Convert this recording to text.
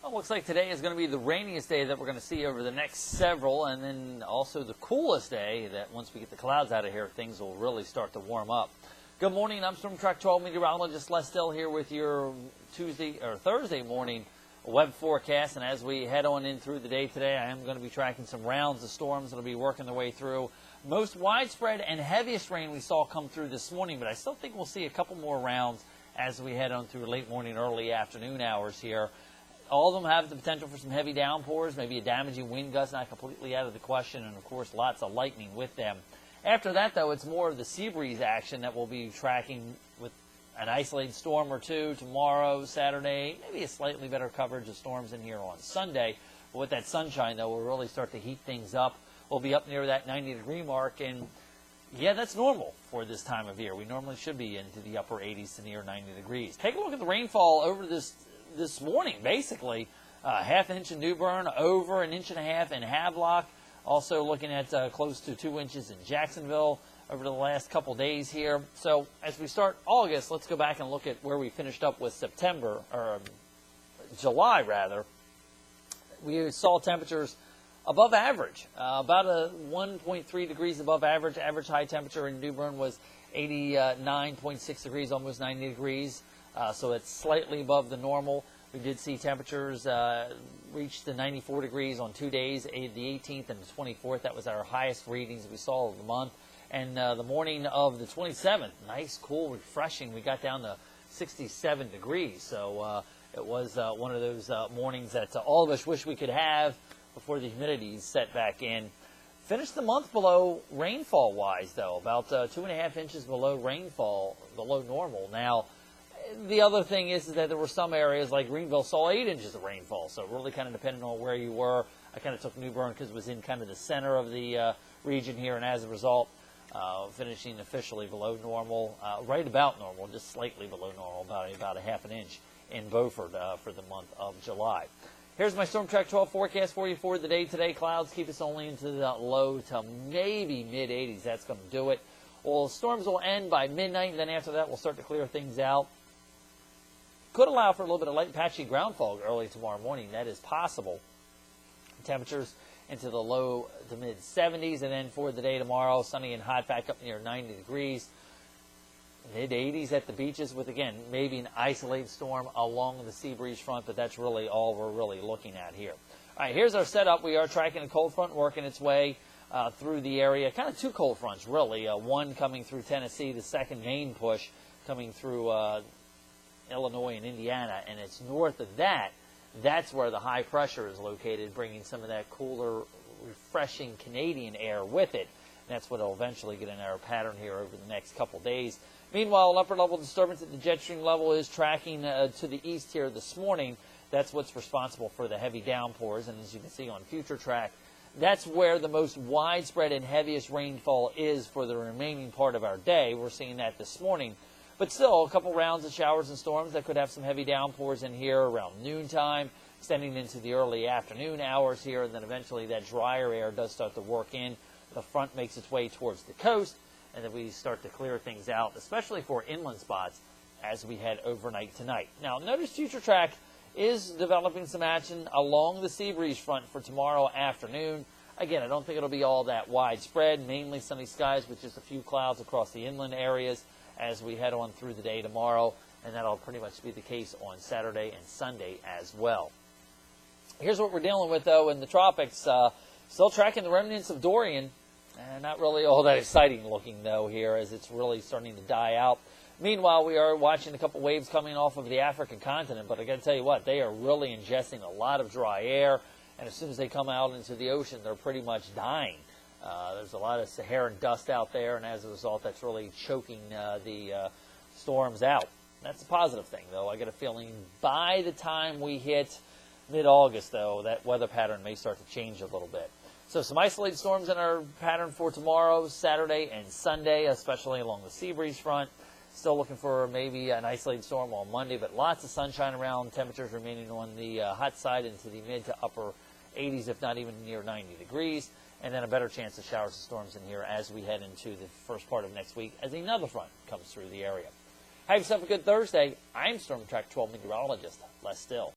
Well, looks like today is going to be the rainiest day that we're going to see over the next several, and then also the coolest day that once we get the clouds out of here, things will really start to warm up. Good morning, I'm Storm Track 12 meteorologist Les Still here with your Thursday morning web forecast, and as we head on in through the day today, I am going to be tracking some rounds of storms that will be working their way through. Most widespread and heaviest rain we saw come through this morning, but I still think we'll see a couple more rounds as we head on through late morning, early afternoon hours here. All of them have the potential for some heavy downpours, maybe a damaging wind gust, not completely out of the question, and of course lots of lightning with them. After that, though, it's more of the sea breeze action that we'll be tracking with an isolated storm or two tomorrow, Saturday, maybe a slightly better coverage of storms in here on Sunday. But with that sunshine, though, we'll really start to heat things up. We'll be up near that 90-degree mark, and yeah, that's normal for this time of year. We normally should be into the upper 80s to near 90 degrees. Take a look at the rainfall over this morning, basically. Half inch in New Bern, over an inch and a half in Havelock. Also looking at close to 2 inches in Jacksonville over the last couple days here. So as we start August, let's go back and look at where we finished up with September, or July rather. We saw temperatures above average, about a 1.3 degrees above average. Average high temperature in New Bern was 89.6 degrees, almost 90 degrees. So it's slightly above the normal. We did see temperatures reach the 94 degrees on 2 days, the 18th and the 24th. That was our highest readings we saw of the month. And the morning of the 27th, nice, cool, refreshing. We got down to 67 degrees. So it was one of those mornings that all of us wish we could have before the humidity set back in. Finished the month below rainfall-wise, though, about 2.5 inches below rainfall, below normal. Now, the other thing is that there were some areas like Greenville saw 8 inches of rainfall, so it really kind of depended on where you were. I kind of took New Bern because it was in kind of the center of the region here, and as a result, finishing officially below normal, right about normal, just slightly below normal, about a half an inch in Beaufort for the month of July. Here's my Storm Track 12 forecast for you for the day today. Clouds keep us only into the low to maybe mid-80s. That's going to do it. Well, storms will end by midnight, and then after that we'll start to clear things out. Could allow for a little bit of light patchy ground fog early tomorrow morning. That is possible. Temperatures into the low to mid-70s, and then for the day tomorrow, sunny and hot, back up near 90 degrees. Mid-80s at the beaches with, again, maybe an isolated storm along the sea breeze front, but that's really all we're really looking at here. All right, here's our setup. We are tracking a cold front working its way through the area. Kind of two cold fronts, really. One coming through Tennessee, the second main push coming through Illinois and Indiana, and it's north of that. That's where the high pressure is located, bringing some of that cooler, refreshing Canadian air with it. And that's what will eventually get in our pattern here over the next couple days. Meanwhile, an upper-level disturbance at the jet stream level is tracking to the east here this morning. That's what's responsible for the heavy downpours, and as you can see on future track, that's where the most widespread and heaviest rainfall is for the remaining part of our day. We're seeing that this morning. But still, a couple rounds of showers and storms that could have some heavy downpours in here around noontime, extending into the early afternoon hours here, and then eventually that drier air does start to work in. The front makes its way towards the coast, and then we start to clear things out, especially for inland spots as we head overnight tonight. Now, notice future track is developing some action along the sea breeze front for tomorrow afternoon. Again, I don't think it'll be all that widespread, mainly sunny skies with just a few clouds across the inland areas as we head on through the day tomorrow, and that'll pretty much be the case on Saturday and Sunday as well. Here's what we're dealing with, though, in the tropics. Still tracking the remnants of Dorian. Not really all that exciting looking, though, here as it's really starting to die out. Meanwhile, we are watching a couple waves coming off of the African continent, but I got to tell you what, they are really ingesting a lot of dry air, and as soon as they come out into the ocean, they're pretty much dying. There's a lot of Saharan dust out there, and as a result, that's really choking the storms out. That's a positive thing, though. I get a feeling by the time we hit mid-August, though, that weather pattern may start to change a little bit. So some isolated storms in our pattern for tomorrow, Saturday, and Sunday, especially along the sea breeze front. Still looking for maybe an isolated storm on Monday, but lots of sunshine around, temperatures remaining on the hot side into the mid to upper 80s, if not even near 90 degrees. And then a better chance of showers and storms in here as we head into the first part of next week as another front comes through the area. Have yourself a good Thursday. I'm Storm Track 12 meteorologist Les Still.